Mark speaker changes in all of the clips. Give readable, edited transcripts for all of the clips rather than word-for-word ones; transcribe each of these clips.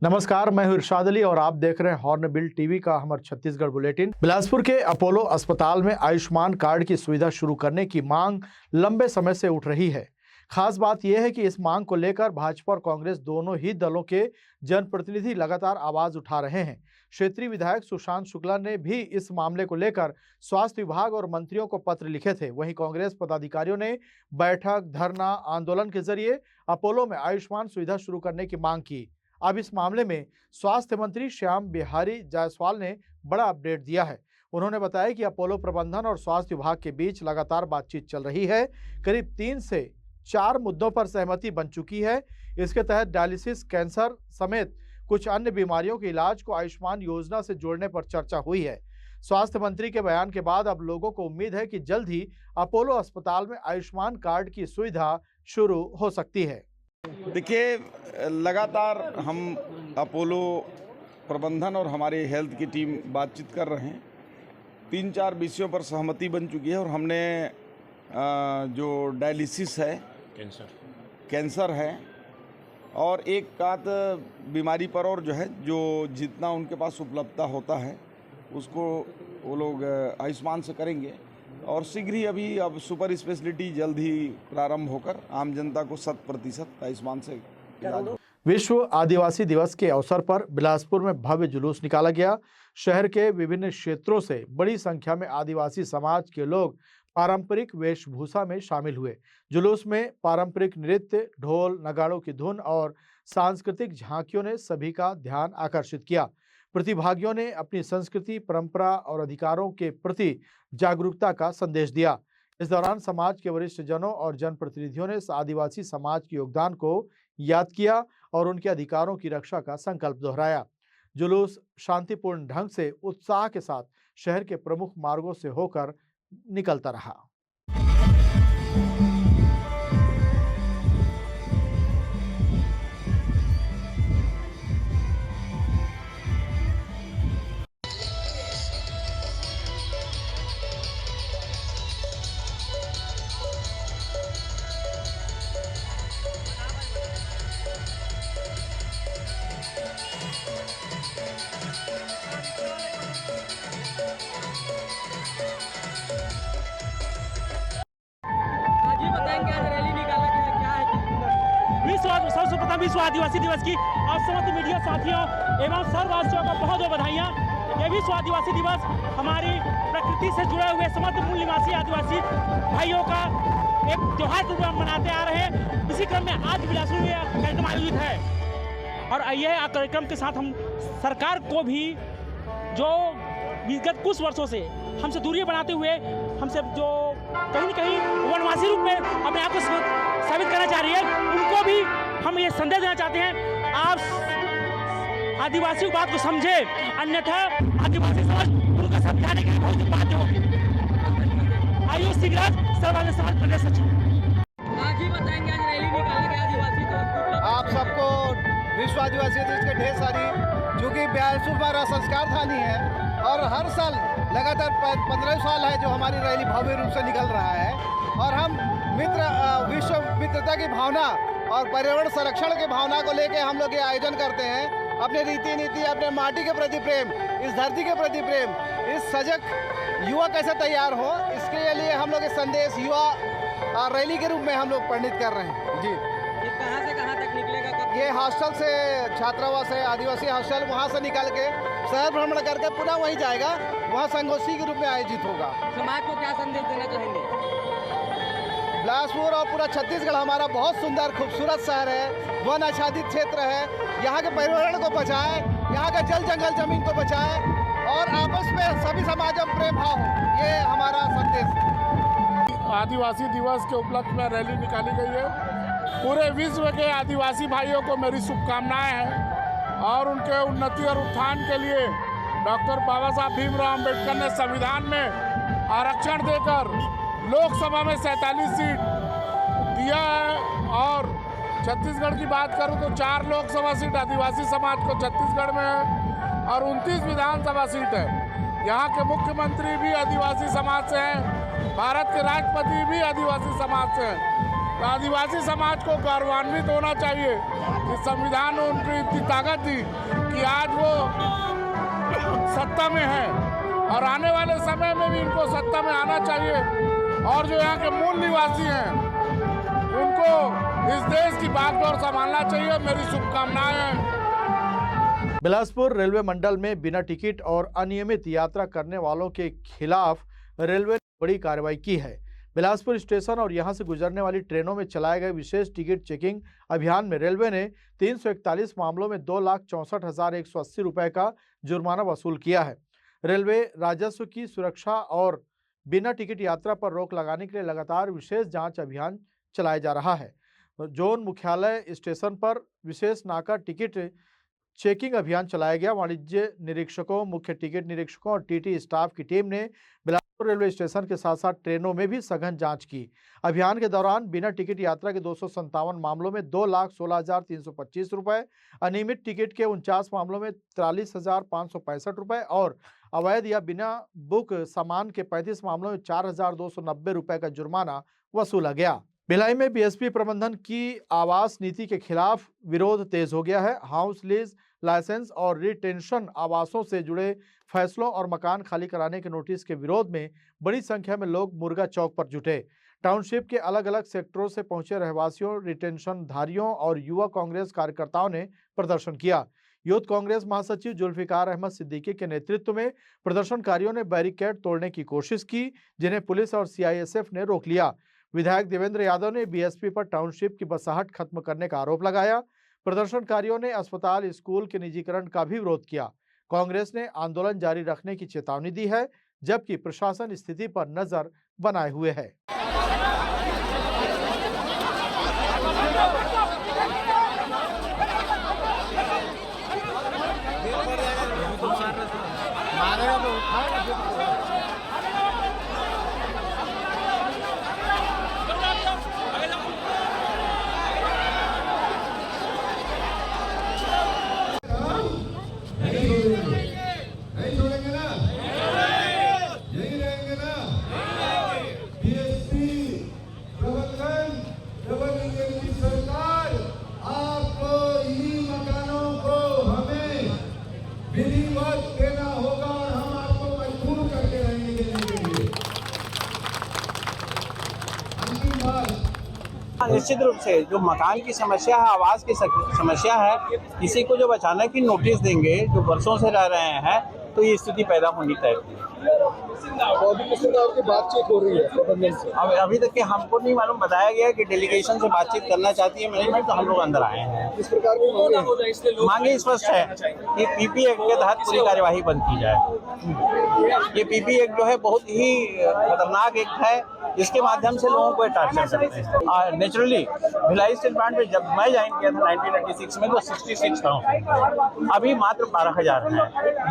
Speaker 1: नमस्कार, मैं हूं इरशाद अली और आप देख रहे हैं हॉर्नबिल टीवी का हमर छत्तीसगढ़ बुलेटिन। बिलासपुर के अपोलो अस्पताल में आयुष्मान कार्ड की सुविधा शुरू करने की मांग लंबे समय से उठ रही है। खास बात यह है कि इस मांग को लेकर भाजपा और कांग्रेस दोनों ही दलों के जनप्रतिनिधि लगातार आवाज उठा रहे हैं। क्षेत्रीय विधायक सुशांत शुक्ला ने भी इस मामले को लेकर स्वास्थ्य विभाग और मंत्रियों को पत्र लिखे थे। वहीं कांग्रेस पदाधिकारियों ने बैठक, धरना, आंदोलन के जरिए अपोलो में आयुष्मान सुविधा शुरू करने की मांग की। अब इस मामले में स्वास्थ्य मंत्री श्याम बिहारी जायसवाल ने बड़ा अपडेट दिया है। उन्होंने बताया कि अपोलो प्रबंधन और स्वास्थ्य विभाग के बीच लगातार बातचीत चल रही है। करीब 3 से 4 मुद्दों पर सहमति बन चुकी है। इसके तहत डायलिसिस, कैंसर समेत कुछ अन्य बीमारियों के इलाज को आयुष्मान योजना से जोड़ने पर चर्चा हुई है। स्वास्थ्य मंत्री के बयान के बाद अब लोगों को उम्मीद है कि जल्द ही अपोलो अस्पताल में आयुष्मान कार्ड की सुविधा शुरू हो सकती है।
Speaker 2: देखिए, लगातार हम अपोलो प्रबंधन और हमारे हेल्थ की टीम बातचीत कर रहे हैं। 3-4 विषयों पर सहमति बन चुकी है और हमने जो डायलिसिस है, कैंसर है और एक आध बीमारी पर और जो है, जो जितना उनके पास उपलब्धता होता है उसको वो लोग आयुष्मान से करेंगे और शीघ्र ही अभी अब सुपर स्पेशलिटी जल्द ही प्रारंभ होकर आम जनता को 100% आयुष्मान से इलाज।
Speaker 1: विश्व आदिवासी दिवस के अवसर पर बिलासपुर में भव्य जुलूस निकाला गया। शहर के विभिन्न क्षेत्रों से बड़ी संख्या में आदिवासी समाज के लोग पारंपरिक वेशभूषा में शामिल हुए। जुलूस में पारंपरिक नृत्य, ढोल, नगाड़ों की धुन और सांस्कृतिक झांकियों ने सभी का ध्यान आकर्षित किया। प्रतिभागियों ने अपनी संस्कृति, परंपरा और अधिकारों के प्रति जागरूकता का संदेश दिया। इस दौरान समाज के वरिष्ठ जनों और जनप्रतिनिधियों ने आदिवासी समाज के योगदान को याद किया और उनके अधिकारों की रक्षा का संकल्प दोहराया। जुलूस शांतिपूर्ण ढंग से उत्साह के साथ शहर के प्रमुख मार्गों से होकर निकलता रहा।
Speaker 3: सबसे प्रथम विश्व आदिवासी दिवस की और समस्त मीडिया साथियों एवं सर्ववासियों को बहुत बहुत बधाइयाँ। ये विश्व आदिवासी दिवस हमारी प्रकृति से जुड़े हुए समस्त मूल निवासी आदिवासी भाइयों का एक त्योहार के रूप में मनाते आ रहे हैं। इसी क्रम में आज बिलासपुर में कार्यक्रम आयोजित है और यह कार्यक्रम के साथ हम सरकार को भी, जो विगत कुछ वर्षों से हमसे दूरी बनाते हुए हमसे जो कहीं न कहीं वनवासी रूप में अपने आप को साबित करना चाह रही है, उनको भी हम ये संदेश देना चाहते हैं, आप आदिवासी बात को समझे, अन्यथा आदिवासी समाज उनका समझाने के लिए बहुत बात होगी। आयुष सिगराज, सर्वजन समाज प्रदेश सचिव।
Speaker 4: आज ही बताएंगे, आज रैली निकाला गया आदिवासी दिवस।
Speaker 5: आप सबको विश्व आदिवासी दिवस के ढेर सारी, चूँकि बिलासपुर हमारा संस्कार थानी है और हर साल लगातार 15 साल है जो हमारी रैली भव्य रूप से निकल रहा है और हम विश्व मित्रता की भावना और पर्यावरण संरक्षण की भावना को लेकर हम लोग ये आयोजन करते हैं। अपने रीति नीति, अपने माटी के प्रति प्रेम, इस धरती के प्रति प्रेम, इस सजग युवा कैसे तैयार हो, इसके लिए हम लोग ये संदेश युवा रैली के रूप में हम लोग पंडित कर रहे हैं। जी,
Speaker 4: ये कहाँ से कहाँ तक निकलेगा?
Speaker 5: ये हॉस्टल से, छात्रावास है, आदिवासी हॉस्टल, वहाँ से निकल के शहर भ्रमण करके पुनः वहीं जाएगा, वहाँ संगोष्ठी के रूप में आयोजित होगा।
Speaker 4: समाज को क्या संदेश देना चाहेंगे?
Speaker 5: बिलासपुर और पूरा छत्तीसगढ़ हमारा बहुत सुंदर खूबसूरत शहर है, वन आच्छादित क्षेत्र है। यहाँ के पर्यावरण को बचाएं, यहाँ का जल जंगल जमीन को बचाएं और आपस में सभी समाज में प्रेम भाव हो, ये हमारा संदेश है।
Speaker 6: आदिवासी दिवस के उपलक्ष्य में रैली निकाली गई है। पूरे विश्व के आदिवासी भाइयों को मेरी शुभकामनाएं हैं और उनके उन्नति और उत्थान के लिए डॉक्टर बाबा साहब भीमराव अम्बेडकर ने संविधान में आरक्षण देकर लोकसभा में 47 सीट दिया है और छत्तीसगढ़ की बात करूं तो 4 लोकसभा सीट आदिवासी समाज को छत्तीसगढ़ में है और 29 विधानसभा सीट है। यहाँ के मुख्यमंत्री भी आदिवासी समाज से हैं, भारत के राष्ट्रपति भी आदिवासी समाज से हैं। तो आदिवासी समाज को गौरवान्वित होना चाहिए कि संविधान ने उनको इतनी ताकत दी कि आज वो सत्ता में है और आने वाले समय में भी इनको सत्ता में आना चाहिए। और जो यहाँ के मूल निवासी हैं उनको इस देश की बागडोर संभालना चाहिए। मेरी शुभकामनाएं हैं।
Speaker 1: बिलासपुर रेलवे मंडल में बिना टिकट और अनियमित यात्रा करने वालों के खिलाफ रेलवे ने बड़ी कार्रवाई की है। बिलासपुर स्टेशन और यहां से गुजरने वाली ट्रेनों में चलाए गए विशेष टिकट चेकिंग अभियान में रेलवे ने 341 मामलों में 2,64,180 रुपए का जुर्माना वसूल किया है। रेलवे राजस्व की सुरक्षा और बिना टिकट यात्रा पर रोक लगाने के लिए लगातार विशेष जांच अभियान चलाया जा रहा है। जोन मुख्यालय स्टेशन पर विशेष नाका टिकट चेकिंग अभियान चलाया गया। वाणिज्य निरीक्षकों, मुख्य टिकट निरीक्षकों और टीटी स्टाफ की टीम ने बिलासपुर रेलवे स्टेशन के साथ साथ ट्रेनों में भी सघन जांच की। अभियान के दौरान बिना टिकट यात्रा के 257 मामलों में 2,16,325 रुपए, अनियमित टिकट के 49 मामलों में 43,565 रुपए और अवैध या बिना बुक सामान के 35 मामलों में 4,290 रुपए का जुर्माना वसूला गया। भिलाई में बीएसपी प्रबंधन की आवास नीति के खिलाफ विरोध तेज हो गया है। हाउस लीज लाइसेंस और रिटेंशन आवासों से जुड़े फैसलों और मकान खाली कराने के नोटिस के विरोध में बड़ी संख्या में लोग मुर्गा चौक पर जुटे। टाउनशिप के अलग अलग सेक्टरों से पहुंचे रहवासियों, रिटेंशन धारियों और युवा कांग्रेस कार्यकर्ताओं ने प्रदर्शन किया। यूथ कांग्रेस महासचिव जुल्फिकार अहमद सिद्दीकी के नेतृत्व में प्रदर्शनकारियों ने बैरिकेड तोड़ने की कोशिश की, जिन्हें पुलिस और सीआईएसएफ ने रोक लिया। विधायक देवेंद्र यादव ने बीएसपी पर टाउनशिप की बसाहट खत्म करने का आरोप लगाया। प्रदर्शनकारियों ने अस्पताल, स्कूल के निजीकरण का भी विरोध किया। कांग्रेस ने आंदोलन जारी रखने की चेतावनी दी है, जबकि प्रशासन स्थिति पर नजर बनाए हुए है।
Speaker 7: निश्चित रूप से जो मकान की समस्या है, आवास की समस्या है, इसी को जब अचानक ही नोटिस देंगे, जो वर्षों से रह रहे हैं, तो ये स्थिति पैदा होनी तय थी।
Speaker 5: अभी किस प्रकार की बातचीत हो रही है प्रबंधन से?
Speaker 7: अभी तक के हमको नहीं मालूम। बताया गया कि डेलीगेशन से बातचीत करना चाहती है मैनेजमेंट, तो हम लोग अंदर आए हैं।
Speaker 5: किस प्रकार की
Speaker 7: मांगे स्पष्ट है कि पीपी एक्ट के तहत पूरी कार्यवाही बंद की जाए। ये पीपी एक्ट जो है बहुत ही खतरनाक एक्ट है, जिसके माध्यम से लोगों को टार्चर करते हैं। नेचुरली भिलाई स्टील प्लांट में जब मैं ज्वाइन किया था 1986 में, तो 66,000, अभी मात्र 12,000 है।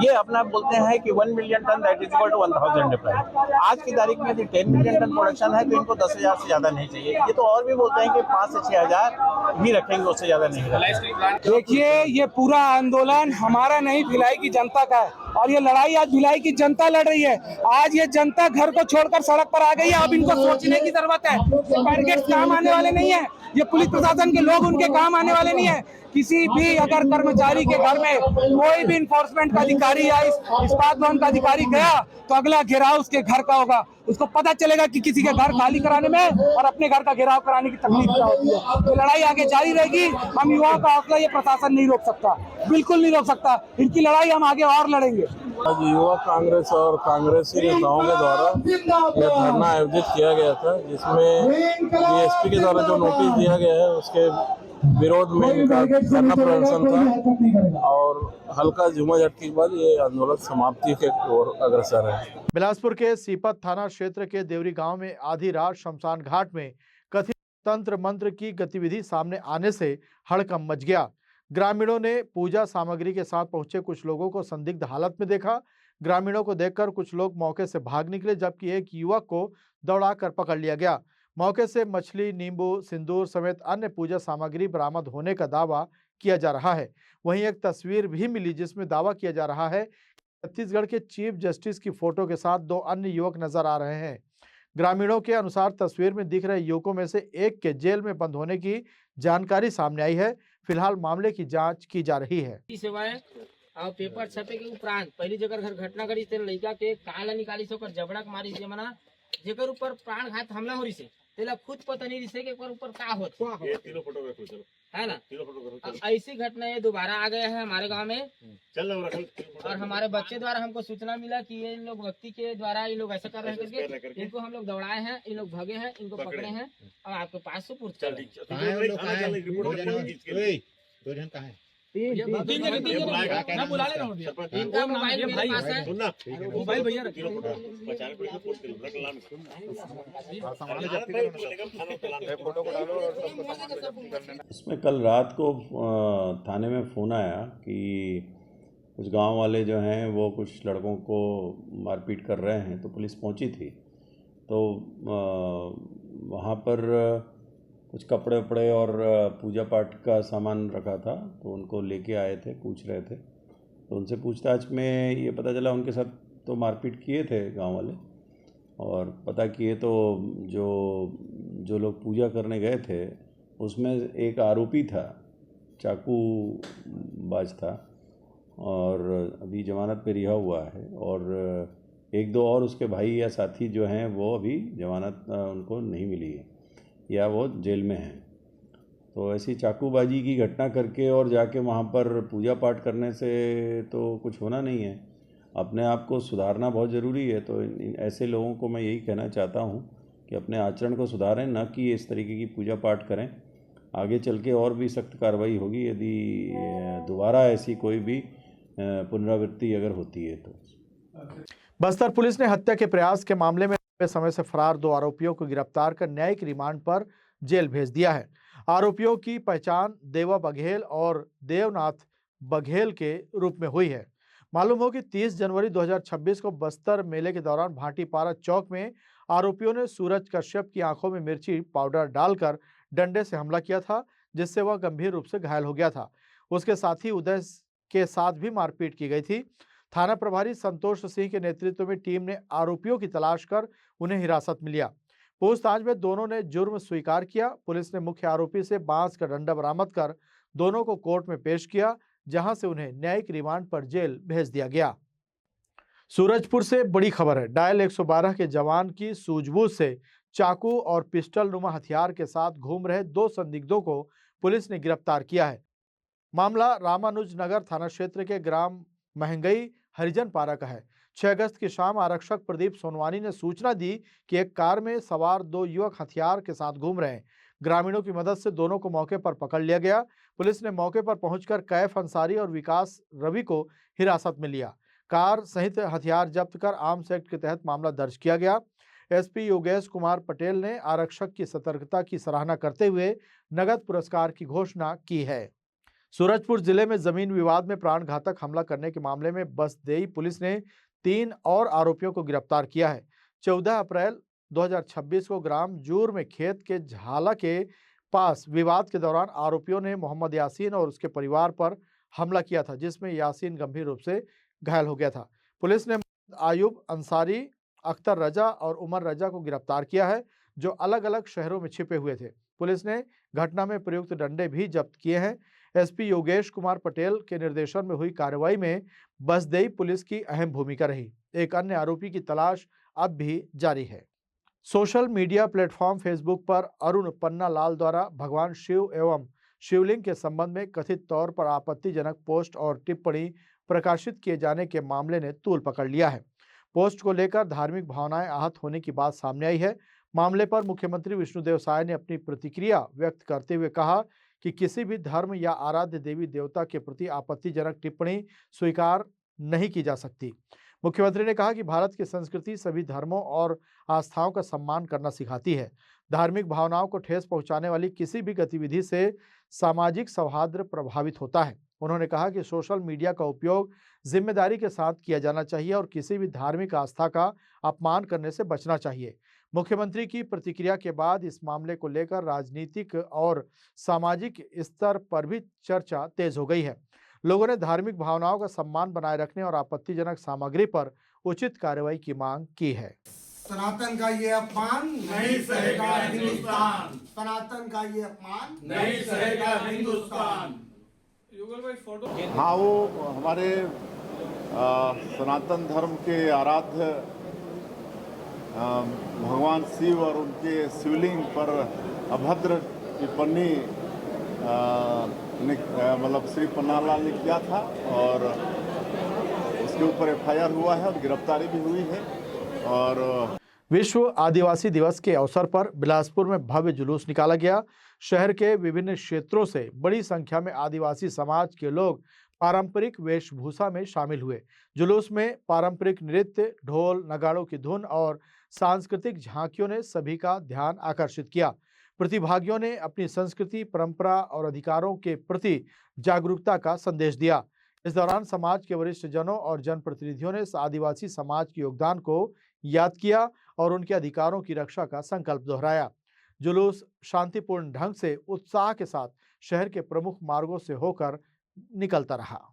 Speaker 7: ये अपना बोलते हैं कि 1 million ton that is equal to 1000 डिप्लाई। आज की तारीख में यदि 10 मिलियन टन प्रोडक्शन है, तो इनको 10,000 से ज्यादा नहीं चाहिए। ये तो और भी बोलते हैं कि 5 से 6,000 भी रखेंगे, उससे ज्यादा नहीं रखेंगे।
Speaker 8: देखिए, ये पूरा आंदोलन हमारा नहीं, भिलाई की जनता का है और ये लड़ाई आज भिलाई की जनता लड़ रही है। आज ये जनता घर को छोड़कर सड़क पर आ गई है। अब इनको सोचने की जरूरत है। ये बैरिकेड काम आने वाले नहीं है, ये पुलिस प्रशासन के लोग उनके काम आने वाले नहीं है। किसी भी अगर कर्मचारी के घर में कोई भी इन्फोर्समेंट का अधिकारी या इस्पात भवन का अधिकारी गया, तो अगला घेराव उसके घर का होगा। उसको पता चलेगा कि किसी के घर खाली कराने में और अपने घर का घेराव कराने की तकलीफ क्या होती है। तो लड़ाई आगे जारी रहेगी। हम युवाओं का हौसला ये प्रशासन नहीं रोक सकता, बिल्कुल नहीं रोक सकता। इनकी लड़ाई हम आगे और लड़ेंगे।
Speaker 9: आज युवा कांग्रेस और कांग्रेसी नेताओं के द्वारा यह धरना आयोजित किया गया था, जिसमें बीएसपी के द्वारा जो नोटिस दिया गया है उसके विरोध में इनका धरना प्रदर्शन था और हल्का झुमाझटकी के बाद ये आंदोलन समाप्ति के ओर अग्रसर है।
Speaker 1: बिलासपुर के सीपत थाना क्षेत्र के देवरी गांव में आधी रात शमशान घाट में कथित तंत्र मंत्र की गतिविधि सामने आने से हड़कंप मच गया। ग्रामीणों ने पूजा सामग्री के साथ पहुंचे कुछ लोगों को संदिग्ध हालत में देखा। ग्रामीणों को देखकर कुछ लोग मौके से भाग निकले, जबकि एक युवक को दौड़ाकर पकड़ लिया गया। मौके से मछली, नींबू, सिंदूर समेत अन्य पूजा सामग्री बरामद होने का दावा किया जा रहा है। वहीं एक तस्वीर भी मिली जिसमें दावा किया जा रहा है कि छत्तीसगढ़ के चीफ जस्टिस की फोटो के साथ 2 अन्य युवक नजर आ रहे हैं। ग्रामीणों के अनुसार तस्वीर में दिख रहे युवकों में से एक के जेल में बंद होने की जानकारी सामने आई है। फिलहाल मामले की जांच की जा रही है।
Speaker 4: सेवाएं और पेपर छपे के उपरांत पहली जगह घर घटना करी ते लड़का के काला निकाली से ओकर जबड़ा के मारी से मना जेकर ऊपर प्राणघात हमला हो रही से तेला खुद पता नहीं रिसे के ऊपर का होत ये तीनों फोटो रखो चलो है ना तीनों फोटो ऐसी घटना ये दोबारा आ गया है हमारे गांव में। चल और हमारे बच्चे द्वारा हमको सूचना मिला कि ये लोग व्यक्ति के द्वारा ये लोग ऐसा कर रहे हैं करके इनको हम लोग दौड़ाए हैं, इन लोग भागे हैं, इनको पकड़े हैं और आपके पास सुपुर्द कर रहे हैं। तीन जगह मैं बुला ले रहा हूँ इनका मोबाइल मेरे पास है। मोबाइल भैया
Speaker 10: इसमें कल रात को थाने में फ़ोन आया कि कुछ गांव वाले जो हैं वो कुछ लड़कों को मारपीट कर रहे हैं, तो पुलिस पहुंची थी। तो वहाँ पर कुछ कपड़े वपड़े और पूजा पाठ का सामान रखा था, तो उनको लेके आए थे, पूछ रहे थे। तो उनसे पूछताछ में ये पता चला उनके साथ तो मारपीट किए थे गांव वाले, और पता किए तो जो लोग पूजा करने गए थे उसमें एक आरोपी था, चाकू बाज था, और अभी जमानत पे रिहा हुआ है। और एक दो और उसके भाई या साथी जो हैं वो अभी जमानत उनको नहीं मिली है या वो जेल में हैं। तो ऐसी चाकूबाजी की घटना करके और जाके वहाँ पर पूजा पाठ करने से तो कुछ होना नहीं है, अपने आप को सुधारना बहुत ज़रूरी है। तो ऐसे लोगों को मैं यही कहना चाहता हूँ कि अपने आचरण को सुधारें, न कि इस तरीके की पूजा पाठ करें। आगे चल के और भी सख्त कार्रवाई होगी यदि दोबारा ऐसी कोई भी पुनरावृत्ति अगर होती है तो।
Speaker 1: बस्तर पुलिस ने हत्या के प्रयास के मामले में समय से फरार 2 आरोपियों को गिरफ्तार कर न्यायिक रिमांड पर जेल भेज दिया है। आरोपियों की पहचान देवा बघेल और देवनाथ बघेल के रूप में हुई है। मालूम हो कि 30 जनवरी 2026 को बस्तर मेले के दौरान भाटीपारा चौक में आरोपियों ने सूरज कश्यप की आंखों में मिर्ची पाउडर डालकर डंडे से हमला किया था, जिससे वह गंभीर रूप से घायल हो गया था। उसके साथी उदय के साथ भी मारपीट की गई थी। थाना प्रभारी संतोष सिंह के नेतृत्व में टीम ने आरोपियों की तलाश कर उन्हें हिरासत में लिया। पूछताछ में दोनों ने जुर्म स्वीकार किया। पुलिस ने मुख्य आरोपी से बांस का डंडा बरामद कर दोनों को कोर्ट में पेश किया, जहां से उन्हें न्यायिक रिमांड पर जेल भेज दिया गया। सूरजपुर से बड़ी खबर है। डायल 112 के जवान की सूझबूझ से चाकू और पिस्टल नुमा हथियार के साथ घूम रहे 2 संदिग्धों को पुलिस ने गिरफ्तार किया है। मामला रामानुज नगर थाना क्षेत्र के ग्राम महंगई हरिजन पारा का है। 6 अगस्त की शाम आरक्षक प्रदीप सोनवानी ने सूचना दी कि एक कार में सवार 2 युवक हथियार के साथ घूम रहे हैं। ग्रामीणों की मदद से दोनों को मौके पर पकड़ लिया गया। पुलिस ने मौके पर पहुंचकर कैफ अंसारी और विकास रवि को हिरासत में लिया। कार सहित हथियार जब्त कर आर्म्स एक्ट के तहत मामला दर्ज किया गया। एसपी योगेश कुमार पटेल ने आरक्षक की सतर्कता की सराहना करते हुए नगद पुरस्कार की घोषणा की है। सूरजपुर जिले में जमीन विवाद में प्राणघातक हमला करने के मामले में बसदेई पुलिस ने 3 और आरोपियों को गिरफ्तार किया है। 14 अप्रैल 2026 को ग्राम जूर में खेत के झाला के पास विवाद के दौरान आरोपियों ने मोहम्मद यासीन और उसके परिवार पर हमला किया था, जिसमें यासीन गंभीर रूप से घायल हो गया था। पुलिस ने आयुब अंसारी, अख्तर रजा और उमर रजा को गिरफ्तार किया है, जो अलग अलग शहरों में छिपे हुए थे। पुलिस ने घटना में प्रयुक्त डंडे भी जब्त किए हैं। एसपी योगेश कुमार पटेल के निर्देशन में हुई कार्रवाई में बसदेई पुलिस की अहम भूमिका रही। एक अन्य आरोपी की तलाश अब भी जारी है। सोशल मीडिया प्लेटफॉर्म फेसबुक पर अरुण पन्ना लाल द्वारा भगवान शिव एवं शिवलिंग के संबंध में कथित तौर पर आपत्तिजनक पोस्ट और टिप्पणी प्रकाशित किए जाने के मामले ने तूल पकड़ लिया है। पोस्ट को लेकर धार्मिक भावनाएं आहत होने की बात सामने आई है। मामले पर मुख्यमंत्री विष्णुदेव साय ने अपनी प्रतिक्रिया व्यक्त करते हुए कहा कि किसी भी धर्म या आराध्य देवी देवता के प्रति आपत्तिजनक टिप्पणी स्वीकार नहीं की जा सकती। मुख्यमंत्री ने कहा कि भारत की संस्कृति सभी धर्मों और आस्थाओं का सम्मान करना सिखाती है। धार्मिक भावनाओं को ठेस पहुंचाने वाली किसी भी गतिविधि से सामाजिक सौहार्द प्रभावित होता है। उन्होंने कहा कि सोशल मीडिया का उपयोग जिम्मेदारी के साथ किया जाना चाहिए और किसी भी धार्मिक आस्था का अपमान करने से बचना चाहिए। मुख्यमंत्री की प्रतिक्रिया के बाद इस मामले को लेकर राजनीतिक और सामाजिक स्तर पर भी चर्चा तेज हो गई है। लोगों ने धार्मिक भावनाओं का सम्मान बनाए रखने और आपत्तिजनक सामग्री पर उचित कार्रवाई की मांग की है।
Speaker 5: सनातन का ये अपमान नहीं सहेगा हिंदुस्तान। सनातन का ये अपमान नहीं सहेगा हिंदुस्तान।
Speaker 11: हाँ, वो हमारे सनातन धर्म के आराध्य भगवान शिव और उनके शिवलिंग पर अभद्र टिप्पणी मतलब श्री पन्नालाल ने किया था और उसके ऊपर FIR हुआ है और गिरफ्तारी भी हुई है। और
Speaker 1: विश्व आदिवासी दिवस के अवसर पर बिलासपुर में भव्य जुलूस निकाला गया। शहर के विभिन्न क्षेत्रों से बड़ी संख्या में आदिवासी समाज के लोग पारंपरिक वेशभूषा में शामिल हुए। जुलूस में पारंपरिक नृत्य, ढोल नगाड़ों की धुन और सांस्कृतिक झांकियों ने सभी का ध्यान आकर्षित किया। प्रतिभागियों ने अपनी संस्कृति, परंपरा और अधिकारों के प्रति जागरूकता का संदेश दिया। इस दौरान समाज के वरिष्ठ जनों और जनप्रतिनिधियों ने आदिवासी समाज के योगदान को याद किया और उनके अधिकारों की रक्षा का संकल्प दोहराया। जुलूस शांतिपूर्ण ढंग से उत्साह के साथ शहर के प्रमुख मार्गों से होकर निकलता रहा।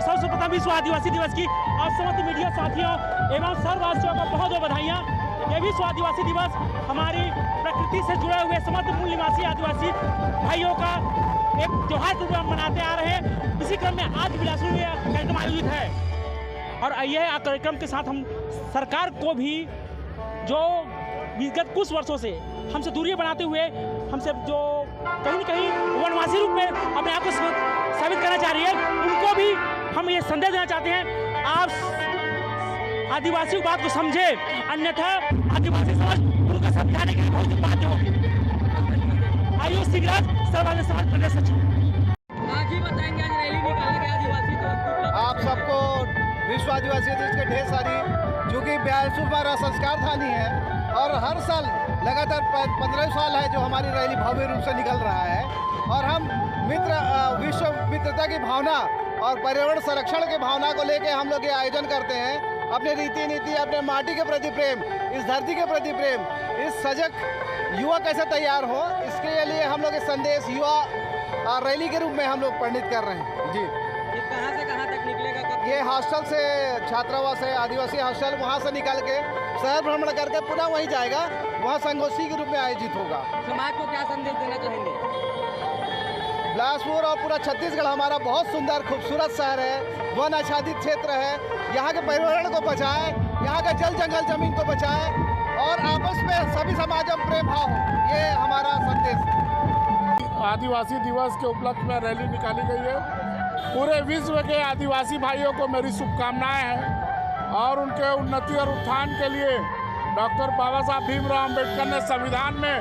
Speaker 3: सर्वप्रथम विश्व आदिवासी दिवस की आप समस्त मीडिया साथियों एवं सर्ववासियों को बहुत बहुत बधाइयाँ। ये विश्व आदिवासी दिवस हमारी प्रकृति से जुड़े हुए समस्त मूल निवासी आदिवासी भाइयों का एक त्योहार के रूप में मनाते आ रहे हैं। इसी क्रम में आज बिलासपुर में कार्यक्रम आयोजित है और यह कार्यक्रम के साथ हम सरकार को भी जो विगत कुछ वर्षों से हमसे दूरियां बनाते हुए हमसे जो कहीं न कहीं वनवासी रूप में अपने आप को साबित करना चाह रही है, उनको भी हम ये संदेश देना चाहते हैं, आप आदिवासी बात को समझे, अन्यथा आदिवासी समाज उनका समझाने के लिए बहुत बात होगी। आयुष सिगराज सर्वाधिक समाज प्रदेश सचिव।
Speaker 4: आज ही बताएंगे, आज रैली निकाला गया आदिवासी दिवस।
Speaker 5: आप सबको विश्व आदिवासी दिवस के ढेर सारी, जो कि 42 हमारा संस्कार थानी है और हर साल लगातार 15 साल है जो हमारी रैली भव्य रूप से निकल रहा है। और हम विश्व मित्रता की भावना और पर्यावरण संरक्षण की भावना को लेकर हम लोग ये आयोजन करते हैं। अपने रीति नीति, अपने माटी के प्रति प्रेम, इस धरती के प्रति प्रेम, इस सजग युवा कैसे तैयार हो, इसके लिए हम लोग ये संदेश युवा रैली के रूप में हम लोग पंडित कर रहे हैं। जी,
Speaker 4: ये कहाँ से कहाँ तक निकलेगा?
Speaker 5: ये हॉस्टल से, छात्रावास है, आदिवासी हॉस्टल, वहाँ से निकल के शहर भ्रमण करके पुनः वहीं जाएगा, वहाँ संगोष्ठी के रूप में आयोजित होगा।
Speaker 4: समाज को क्या संदेश देना चाहेंगे?
Speaker 5: बिलासपुर और पूरा छत्तीसगढ़ हमारा बहुत सुंदर खूबसूरत शहर है, वन आच्छादित क्षेत्र है। यहाँ के पर्यावरण को बचाएं, यहाँ का जल जंगल जमीन को बचाएं और आपस में सभी समाज में प्रेम भाव हो, ये हमारा संदेश।
Speaker 6: आदिवासी दिवस के उपलक्ष्य में रैली निकाली गई है। पूरे विश्व के आदिवासी भाइयों को मेरी शुभकामनाएं हैं और उनके उन्नति और उत्थान के लिए डॉक्टर बाबा साहब भीमराव अम्बेडकर ने संविधान में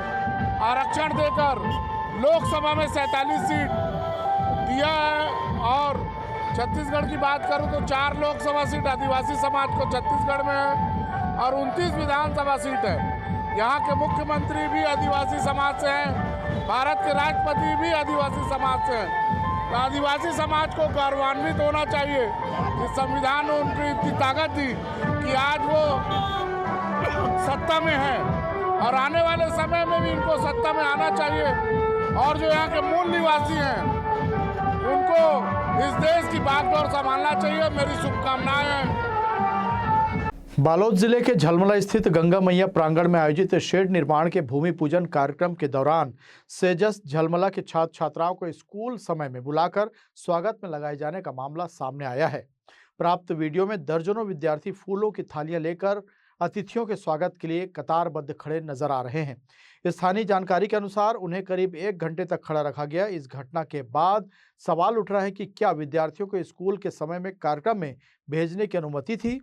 Speaker 6: आरक्षण देकर लोकसभा में 47 सीट दिया है। और छत्तीसगढ़ की बात करूं तो 4 लोकसभा सीट आदिवासी समाज को छत्तीसगढ़ में है और 29 विधानसभा सीट है। यहाँ के मुख्यमंत्री भी आदिवासी समाज से हैं, भारत के राष्ट्रपति भी आदिवासी समाज से हैं। तो आदिवासी समाज को गौरवान्वित होना चाहिए कि संविधान ने उनकी इतनी ताकत दी कि आज वो सत्ता में है और आने वाले समय में भी इनको सत्ता में आना चाहिए। और जो यहाँ के मूल निवासी हैं उनको इस देश की बागडोर संभालना चाहिए। मेरी शुभकामनाएं हैं।
Speaker 1: बालोद जिले के झलमला स्थित गंगा मैया प्रांगण में आयोजित शेड निर्माण के भूमि पूजन कार्यक्रम के दौरान सेजस झलमला के छात्र छात्राओं को स्कूल समय में बुलाकर स्वागत में लगाए जाने का मामला सामने आया है। प्राप्त वीडियो में दर्जनों विद्यार्थी फूलों की थालियां लेकर अतिथियों के स्वागत के लिए कतारबद्ध खड़े नजर आ रहे हैं। स्थानीय जानकारी के अनुसार उन्हें करीब 1 घंटे तक खड़ा रखा गया। इस घटना के बाद सवाल उठ रहा है कि क्या विद्यार्थियों को स्कूल के समय में कार्यक्रम में भेजने की अनुमति थी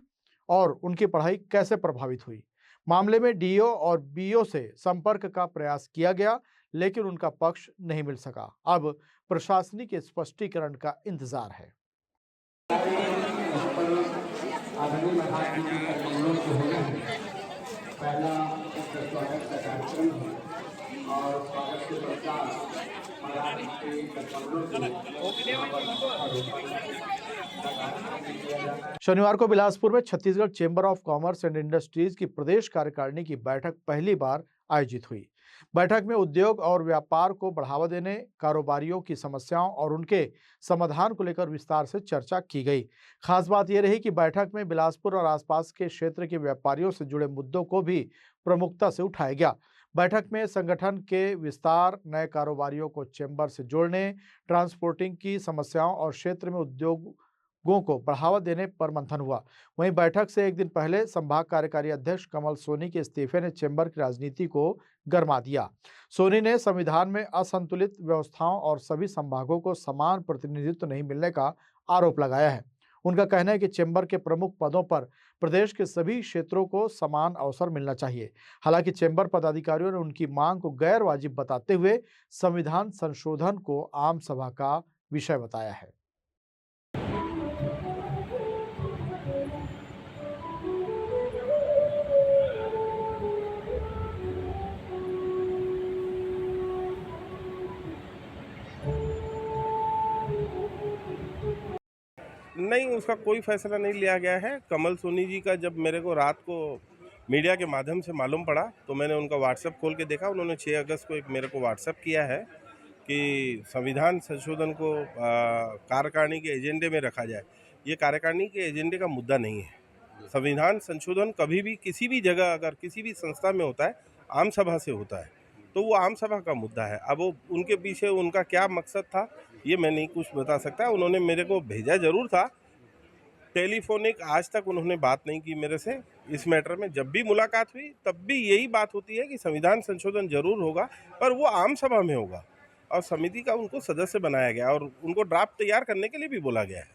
Speaker 1: और उनकी पढ़ाई कैसे प्रभावित हुई। मामले में डीओ और बीओ से संपर्क का प्रयास किया गया, लेकिन उनका पक्ष नहीं मिल सका। अब प्रशासनिक स्पष्टीकरण का इंतजार है। शनिवार को बिलासपुर में Chhattisgarh chamber of commerce and industries की प्रदेश कार्यकारिणी की बैठक पहली बार आयोजित हुई। बैठक में उद्योग और व्यापार को बढ़ावा देने, कारोबारियों की समस्याओं और उनके समाधान को लेकर विस्तार से चर्चा की गई। खास बात यह रही कि बैठक में बिलासपुर और आसपास के क्षेत्र के व्यापारियों से जुड़े मुद्दों को भी प्रमुखता से उठाया गया। बैठक में संगठन के विस्तार, नए कारोबारियों को चेंबर से जोड़ने, ट्रांसपोर्टिंग की समस्याओं और क्षेत्र में उद्योगों को बढ़ावा देने पर मंथन हुआ। वहीं बैठक से एक दिन पहले संभाग कार्यकारी अध्यक्ष कमल सोनी के इस्तीफे ने चेंबर की राजनीति को गरमा दिया। सोनी ने संविधान में असंतुलित व्यवस्थाओं और सभी संभागों को समान प्रतिनिधित्व नहीं मिलने का आरोप लगाया है। उनका कहना है कि चेंबर के प्रमुख पदों पर प्रदेश के सभी क्षेत्रों को समान अवसर मिलना चाहिए। हालांकि चेंबर पदाधिकारियों ने उनकी मांग को गैर वाजिब बताते हुए संविधान संशोधन को आम सभा का विषय बताया है।
Speaker 12: नहीं, उसका कोई फैसला नहीं लिया गया है। कमल सोनी जी का जब मेरे को रात को मीडिया के माध्यम से मालूम पड़ा तो मैंने उनका व्हाट्सएप खोल के देखा। उन्होंने 6 अगस्त को एक मेरे को व्हाट्सएप किया है कि संविधान संशोधन को कार्यकारिणी के एजेंडे में रखा जाए। ये कार्यकारिणी के एजेंडे का मुद्दा नहीं है। संविधान संशोधन कभी भी किसी भी जगह अगर किसी भी संस्था में होता है, आम सभा से होता है, तो वो आम सभा का मुद्दा है। अब वो उनके पीछे उनका क्या मकसद था ये मैं नहीं कुछ बता सकता। उन्होंने मेरे को भेजा जरूर था, टेलीफोनिक आज तक उन्होंने बात नहीं की मेरे से इस मैटर में। जब भी मुलाकात हुई तब भी यही बात होती है कि संविधान संशोधन जरूर होगा, पर वो आम सभा में होगा और समिति का उनको सदस्य बनाया गया और उनको ड्राफ्ट तैयार करने के लिए भी बोला गया है।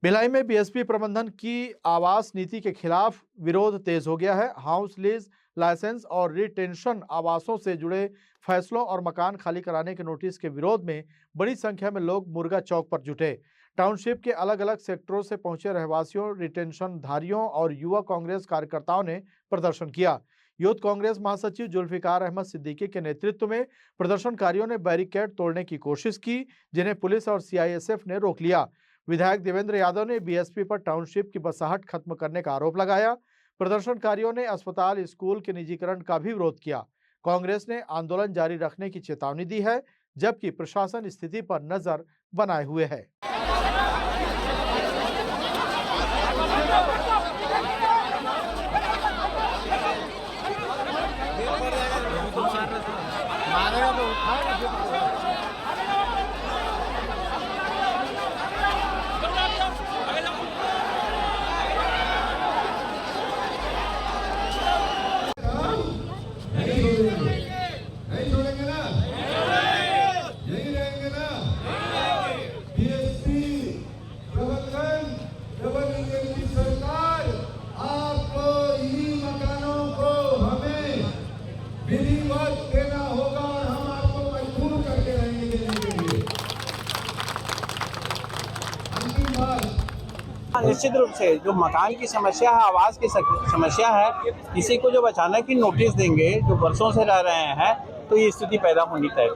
Speaker 1: भिलाई में बीएसपी प्रबंधन की आवास नीति के खिलाफ विरोध तेज हो गया है। हाउस लीज, लाइसेंस और रिटेंशन आवासों से जुड़े फैसलों और मकान खाली कराने के नोटिस के विरोध में बड़ी संख्या में लोग मुर्गा चौक पर जुटे। टाउनशिप के अलग अलग सेक्टरों से पहुंचे रहवासियों, रिटेंशन धारियों और युवा कांग्रेस कार्यकर्ताओं ने प्रदर्शन किया। यूथ कांग्रेस महासचिव जुल्फिकार अहमद सिद्दीकी के नेतृत्व में प्रदर्शनकारियों ने बैरिकेड तोड़ने की कोशिश की, जिन्हें पुलिस और सीआईएसएफ ने रोक लिया। विधायक देवेंद्र यादव ने बीएसपी पर टाउनशिप की बसाहट खत्म करने का आरोप लगाया। प्रदर्शनकारियों ने अस्पताल, स्कूल के निजीकरण का भी विरोध किया। कांग्रेस ने आंदोलन जारी रखने की चेतावनी दी है, जबकि प्रशासन स्थिति पर नजर बनाए हुए है।
Speaker 7: निश्चित रूप से जो मकान की समस्या है, आवास की समस्या है, किसी को जब अचानक ही नोटिस देंगे जो वर्षों से रह रहे हैं तो ये स्थिति पैदा होनी तय है।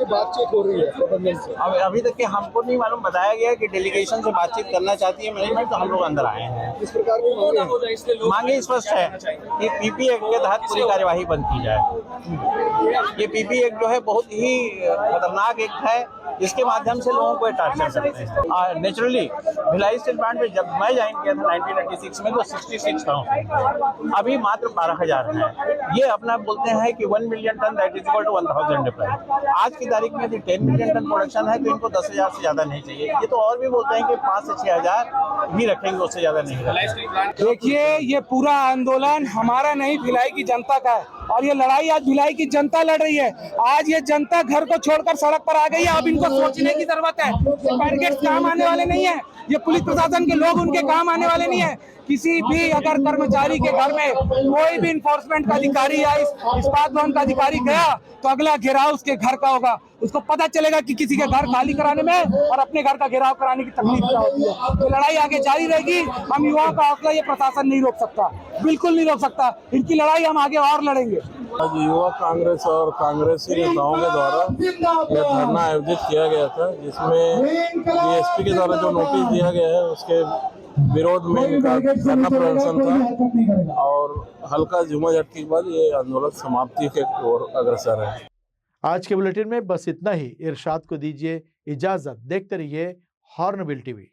Speaker 5: बातचीत हो रही है प्रबंधन से?
Speaker 7: अभी तक के हमको नहीं मालूम। बताया गया कि डेलीगेशन से बातचीत करना चाहती है मैनेजमेंट, तो हम लोग अंदर आए हैं।
Speaker 5: इस प्रकार की
Speaker 7: मांगे स्पष्ट है कि पीपी एक्ट के तहत पूरी कार्यवाही बंद की जाए। ये पीपी एक्ट जो है बहुत ही खतरनाक एक्ट है, जिसके माध्यम से लोगों को टार्चर करते हैं। नेचुरली भिलाई स्टील प्लांट में जब मैं ज्वाइन किया था 1996 में तो 66,000, अभी मात्र 12,000 है। ये अपना बोलते हैं कि 1 million ton that is equal to 1000 enterprise. आज की तारीख में यदि 10 मिलियन टन प्रोडक्शन है तो इनको 10,000 से ज्यादा नहीं चाहिए। ये तो और भी बोलते हैं कि 5 से 6,000 भी रखेंगे, उससे ज्यादा नहीं रखेंगे।
Speaker 8: देखिए, ये पूरा आंदोलन हमारा नहीं, भिलाई की जनता का है और ये लड़ाई आज भिलाई की जनता लड़ रही है। आज ये जनता घर को छोड़कर सड़क पर आ गई है। अब इनको सोचने की जरूरत है। बैरिकेड्स काम आने वाले नहीं है, ये पुलिस प्रशासन के लोग उनके काम आने वाले नहीं है। किसी भी अगर कर्मचारी के घर में कोई भी इन्फोर्समेंट का अधिकारी या इस्पात भवन का अधिकारी गया तो अगला घेराव उसके घर का होगा। उसको पता चलेगा कि किसी के घर खाली कराने में और अपने घर का घेराव कराने की तकलीफ क्या होती है। तो लड़ाई आगे जारी रहेगी। हम युवाओं का हौसला ये प्रशासन नहीं रोक सकता, बिल्कुल नहीं रोक सकता। इनकी लड़ाई हम आगे और लड़ेंगे।
Speaker 9: आज युवा कांग्रेस और कांग्रेसी नेताओं के द्वारा यह धरना आयोजित किया गया था, जिसमें डीएसपी के द्वारा जो नोटिस दिया गया है उसके विरोध में इनका धरना प्रदर्शन था और हल्का झुमाझटकी के बाद ये आंदोलन समाप्ति के ओर अग्रसर है।
Speaker 1: आज के बुलेटिन में बस इतना ही। इरशाद को दीजिए इजाजत। देखते रहिए हॉर्नबिल टीवी।